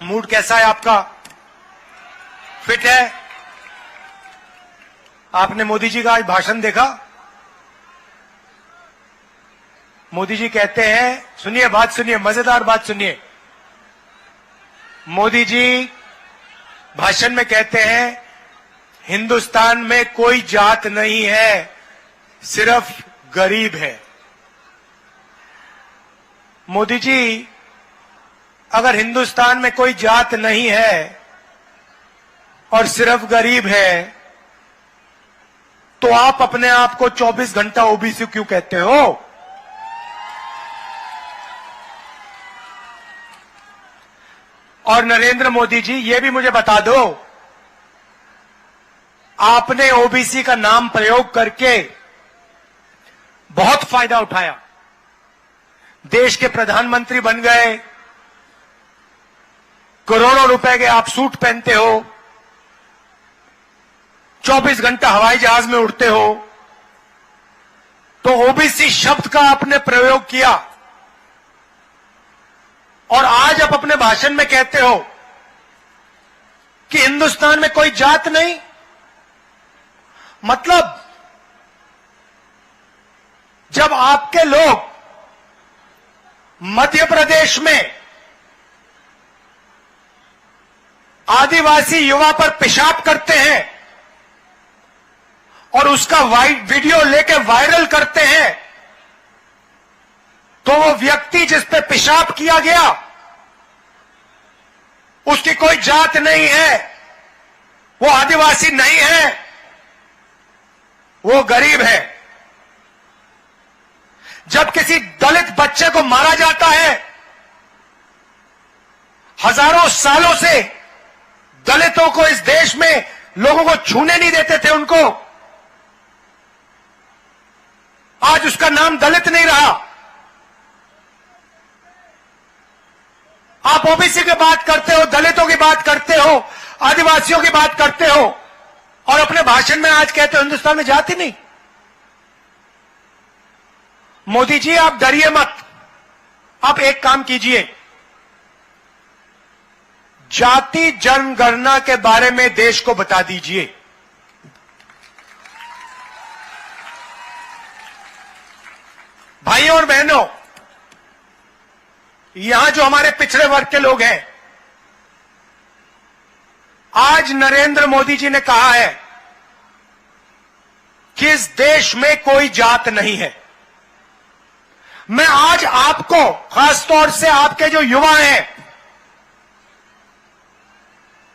Mood कैसा है आपका? फिट है? आपने मोदी जी का आज भाषण देखा? मोदी जी कहते हैं, सुनिए बात, सुनिए मजेदार बात सुनिए। मोदी जी भाषण में कहते हैं हिंदुस्तान में कोई जात नहीं है, सिर्फ गरीब है। मोदी जी, अगर हिंदुस्तान में कोई जात नहीं है और सिर्फ गरीब है, तो आप अपने आप को 24 घंटा ओबीसी क्यों कहते हो? और नरेंद्र मोदी जी, ये भी मुझे बता दो, आपने ओबीसी का नाम प्रयोग करके बहुत फायदा उठाया, देश के प्रधानमंत्री बन गए, करोड़ों रुपए के आप सूट पहनते हो, 24 घंटा हवाई जहाज में उड़ते हो, तो ओबीसी शब्द का आपने प्रयोग किया और आज आप अपने भाषण में कहते हो कि हिंदुस्तान में कोई जात नहीं। मतलब जब आपके लोग मध्य प्रदेश में आदिवासी युवा पर पेशाब करते हैं और उसका वीडियो लेके वायरल करते हैं, तो वो व्यक्ति जिस पे पेशाब किया गया उसकी कोई जात नहीं है, वो आदिवासी नहीं है, वो गरीब है। जब किसी दलित बच्चे को मारा जाता है, हजारों सालों से दलितों को इस देश में लोगों को छूने नहीं देते थे उनको, आज उसका नाम दलित नहीं रहा। आप ओबीसी की बात करते हो, दलितों की बात करते हो, आदिवासियों की बात करते हो और अपने भाषण में आज कहते हो हिंदुस्तान में जाति नहीं। मोदी जी, आप डरिए मत, आप एक काम कीजिए, जाति जनगणना के बारे में देश को बता दीजिए। भाइयों और बहनों, यहां जो हमारे पिछड़े वर्ग के लोग हैं, आज नरेंद्र मोदी जी ने कहा है कि इस देश में कोई जात नहीं है। मैं आज आपको, खासतौर से आपके जो युवा हैं,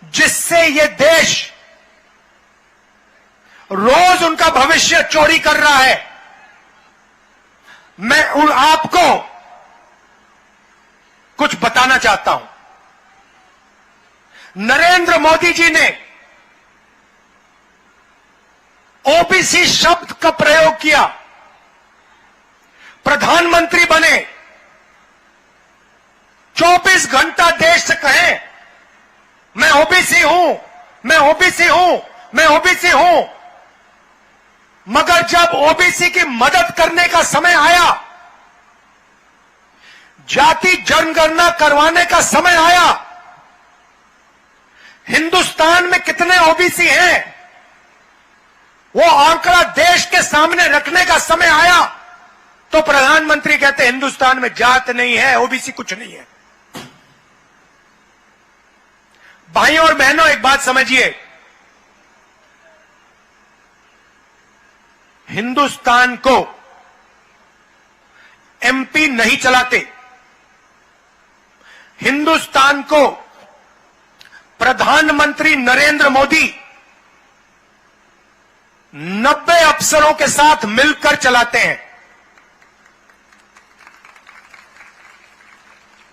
जिससे ये देश रोज उनका भविष्य चोरी कर रहा है, मैं उन आपको कुछ बताना चाहता हूं। नरेंद्र मोदी जी ने ओबीसी शब्द का प्रयोग किया, प्रधानमंत्री बने, 24 घंटा देश से कहें मैं ओबीसी हूं, मैं ओबीसी हूं, मैं ओबीसी हूं, मगर जब ओबीसी की मदद करने का समय आया, जाति जनगणना करवाने का समय आया, हिंदुस्तान में कितने ओबीसी हैं वो आंकड़ा देश के सामने रखने का समय आया, तो प्रधानमंत्री कहते हिंदुस्तान में जात नहीं है, ओबीसी कुछ नहीं है। भाइयों और बहनों, एक बात समझिए, हिंदुस्तान को एमपी नहीं चलाते, हिंदुस्तान को प्रधानमंत्री नरेंद्र मोदी 90 अफसरों के साथ मिलकर चलाते हैं।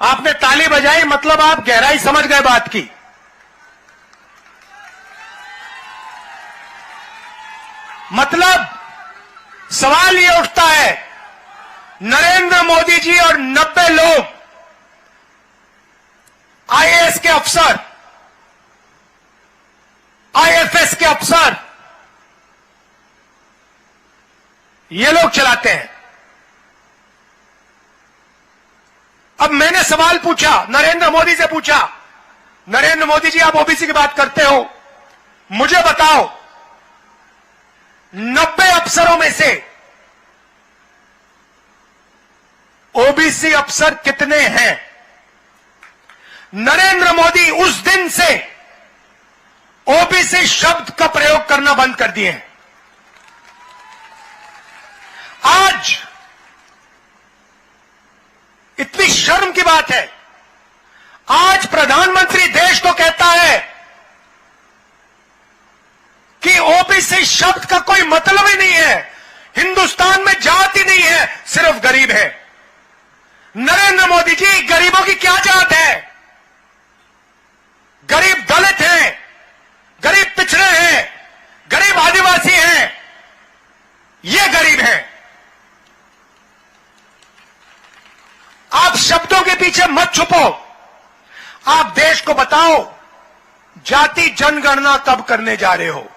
आपने ताली बजाई, मतलब आप गहराई समझ गए बात की। मतलब सवाल यह उठता है, नरेंद्र मोदी जी और 90 लोग आईएएस के अफसर, आईएफएस के अफसर, ये लोग चलाते हैं। अब मैंने सवाल पूछा, नरेंद्र मोदी से पूछा, नरेंद्र मोदी जी, आप ओबीसी की बात करते हो, मुझे बताओ 90 अफसरों में से ओबीसी अफसर कितने हैं? नरेंद्र मोदी उस दिन से ओबीसी शब्द का प्रयोग करना बंद कर दिए हैं। आज इतनी शर्म की बात है, आज प्रधानमंत्री देश को कहता है कि ओबीसी शब्द का कोई मतलब ही नहीं है, हिंदुस्तान में जाति नहीं है, सिर्फ गरीब है। नरेंद्र मोदी जी, गरीबों की क्या जात है? गरीब दलित हैं, गरीब पिछड़े हैं, गरीब आदिवासी हैं, ये गरीब हैं। आप शब्दों के पीछे मत छुपो, आप देश को बताओ जाति जनगणना कब करने जा रहे हो।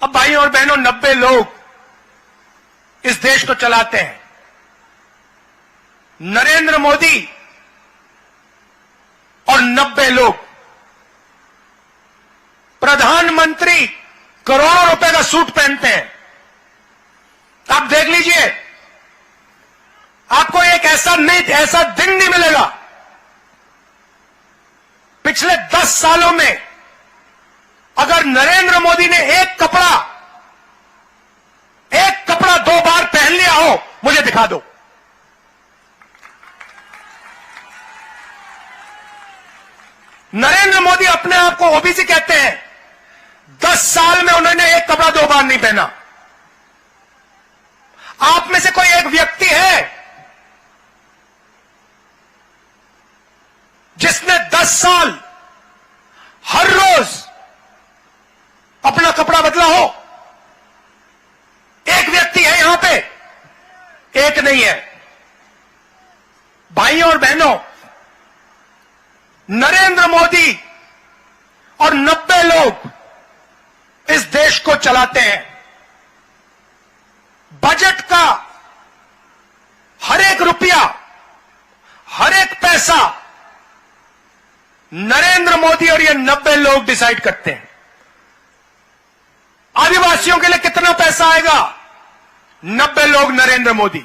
अब भाइयों और बहनों, 90 लोग इस देश को चलाते हैं। नरेंद्र मोदी और 90 लोग, प्रधानमंत्री करोड़ों रुपए का सूट पहनते हैं। आप देख लीजिए, आपको एक ऐसा दिन नहीं मिलेगा पिछले 10 सालों में अगर नरेंद्र मोदी ने एक कपड़ा 2 बार पहन लिया हो, मुझे दिखा दो। नरेंद्र मोदी अपने आप को ओबीसी कहते हैं, 10 साल में उन्होंने एक कपड़ा 2 बार नहीं पहना। आप में से कोई एक व्यक्ति है जिसने 10 साल हर रोज अपना कपड़ा बदला हो? एक व्यक्ति है यहां पे? एक नहीं है। भाइयों और बहनों, नरेंद्र मोदी और 90 लोग इस देश को चलाते हैं। बजट का हर एक रुपया, हर एक पैसा नरेंद्र मोदी और ये 90 लोग डिसाइड करते हैं। आदिवासियों के लिए कितना पैसा आएगा? 90 लोग, नरेंद्र मोदी।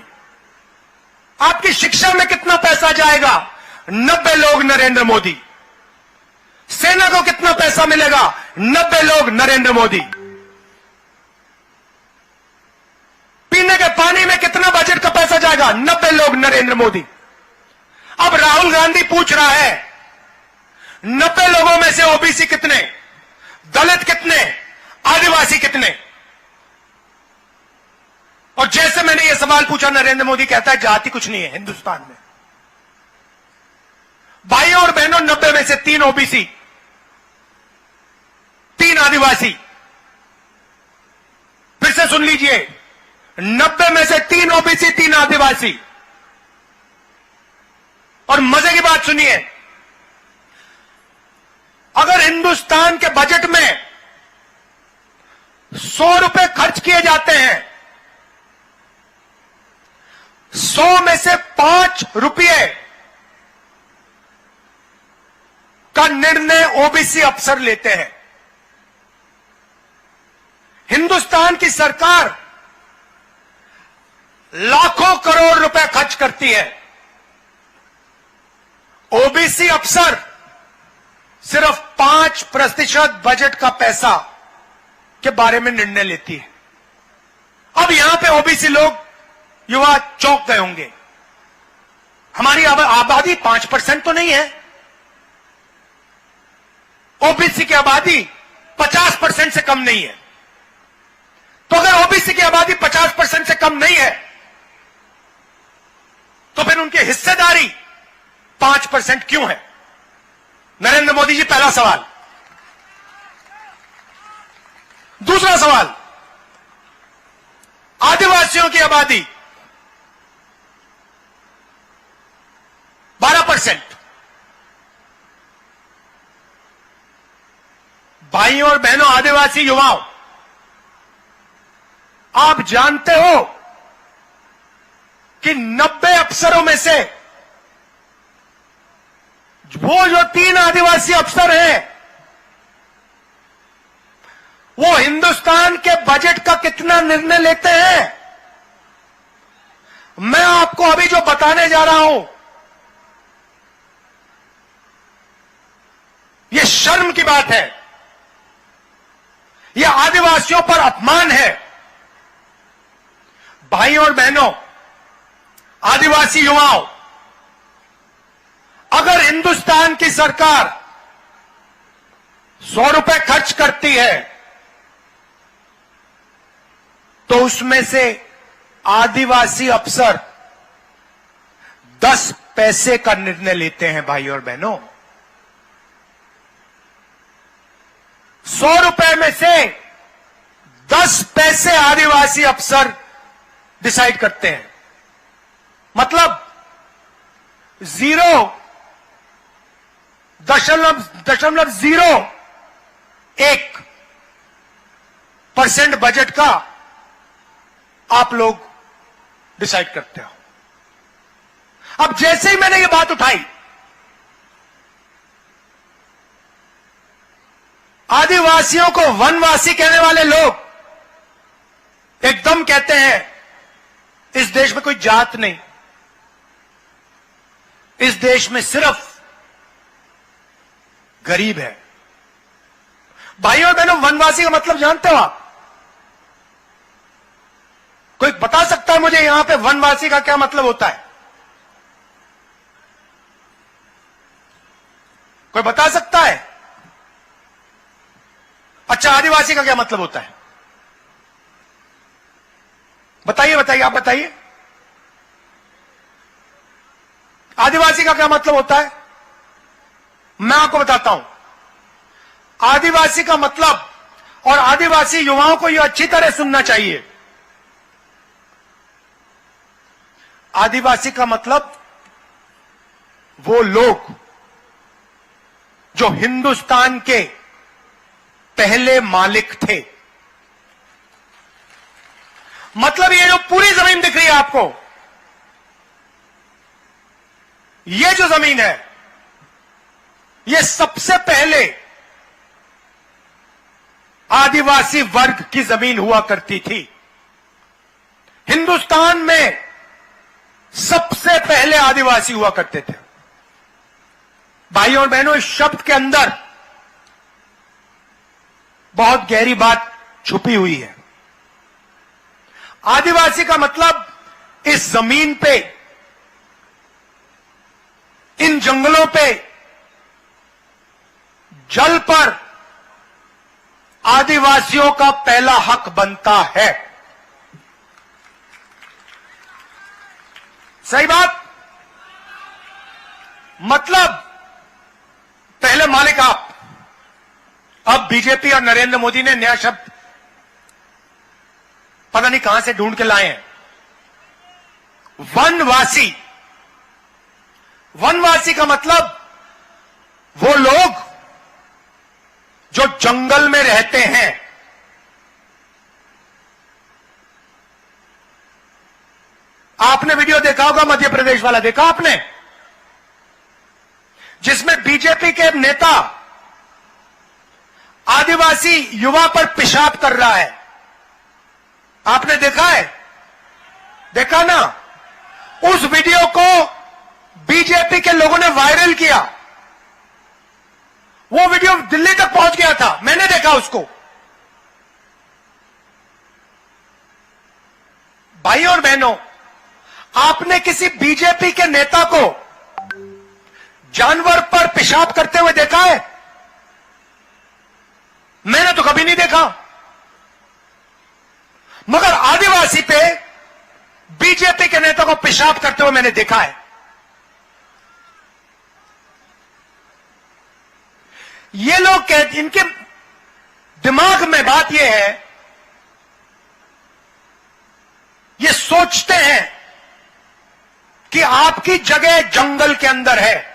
आपकी शिक्षा में कितना पैसा जाएगा? 90 लोग, नरेंद्र मोदी। सेना को कितना पैसा मिलेगा? 90 लोग, नरेंद्र मोदी। पीने के पानी में कितना बजट का पैसा जाएगा? 90 लोग, नरेंद्र मोदी। अब राहुल गांधी पूछ रहा है 90 लोगों में से ओबीसी कितने, दलित कितने, आदिवासी कितने? और जैसे मैंने यह सवाल पूछा, नरेंद्र मोदी कहता है जाति कुछ नहीं है हिंदुस्तान में। भाइयों और बहनों, 90 में से 3 ओबीसी, 3 आदिवासी। फिर से सुन लीजिए, 90 में से 3 ओबीसी, 3 आदिवासी। और मजे की बात सुनिए, अगर हिंदुस्तान के बजट में 100 रुपए खर्च किए जाते हैं, 100 में से 5 रुपये का निर्णय ओबीसी अफसर लेते हैं। हिंदुस्तान की सरकार लाखों करोड़ रुपए खर्च करती है, ओबीसी अफसर सिर्फ 5% बजट का पैसा के बारे में निर्णय लेती है। अब यहां पे ओबीसी लोग, युवा चौंक गए होंगे, हमारी आबादी 5% तो नहीं है। ओबीसी की आबादी 50% से कम नहीं है। तो अगर ओबीसी की आबादी 50% से कम नहीं है, तो फिर उनकी हिस्सेदारी 5% क्यों है? नरेंद्र मोदी जी, पहला सवाल। दूसरा सवाल, आदिवासियों की आबादी 12%। भाइयों और बहनों, आदिवासी युवाओं, आप जानते हो कि 90 अफसरों में से वो जो 3 आदिवासी अफसर हैं, वो हिंदुस्तान के बजट का कितना निर्णय लेते हैं? मैं आपको अभी जो बताने जा रहा हूं, यह शर्म की बात है, यह आदिवासियों पर अपमान है। भाइयों और बहनों, आदिवासी युवाओं, अगर हिंदुस्तान की सरकार 100 रुपए खर्च करती है तो उसमें से आदिवासी अफसर 10 पैसे का निर्णय लेते हैं। भाइयों और बहनों, 100 रुपए में से 10 पैसे आदिवासी अफसर डिसाइड करते हैं। मतलब 0.01% बजट का आप लोग डिसाइड करते हो। अब जैसे ही मैंने ये बात उठाई, आदिवासियों को वनवासी कहने वाले लोग एकदम कहते हैं इस देश में कोई जात नहीं, इस देश में सिर्फ गरीब है। भाइयों और बहनों, वनवासी का मतलब जानते हो आप? कोई बता सकता है मुझे यहां पे वनवासी का क्या मतलब होता है? कोई बता सकता है? अच्छा, आदिवासी का क्या मतलब होता है? बताइए बताइए, आप बताइए, आदिवासी का क्या मतलब होता है? मैं आपको बताता हूं। आदिवासी का मतलब, और आदिवासी युवाओं को यह अच्छी तरह सुनना चाहिए, आदिवासी का मतलब वो लोग जो हिंदुस्तान के पहले मालिक थे। मतलब ये जो पूरी जमीन दिख रही है आपको, ये जो जमीन है, ये सबसे पहले आदिवासी वर्ग की जमीन हुआ करती थी। हिंदुस्तान में सबसे पहले आदिवासी हुआ करते थे। भाइयों और बहनों, इस शब्द के अंदर बहुत गहरी बात छुपी हुई है। आदिवासी का मतलब इस जमीन पे, इन जंगलों पे, जल पर आदिवासियों का पहला हक बनता है। सही बात? मतलब पहले मालिक आप। अब बीजेपी और नरेंद्र मोदी ने नया शब्द पता नहीं कहां से ढूंढ के लाए हैं, वनवासी। वनवासी का मतलब वो लोग जो जंगल में रहते हैं। आपने वीडियो देखा होगा, मध्य प्रदेश वाला देखा आपने, जिसमें बीजेपी के नेता आदिवासी युवा पर पेशाब कर रहा है। आपने देखा है? देखा ना? उस वीडियो को बीजेपी के लोगों ने वायरल किया। वो वीडियो दिल्ली तक पहुंच गया था, मैंने देखा उसको। भाइयों और बहनों, आपने किसी बीजेपी के नेता को जानवर पर पेशाब करते हुए देखा है? मैंने तो कभी नहीं देखा। मगर आदिवासी पे बीजेपी के नेता को पेशाब करते हुए मैंने देखा है। ये लोग कहते, इनके दिमाग में बात यह है, ये सोचते हैं कि आपकी जगह जंगल के अंदर है,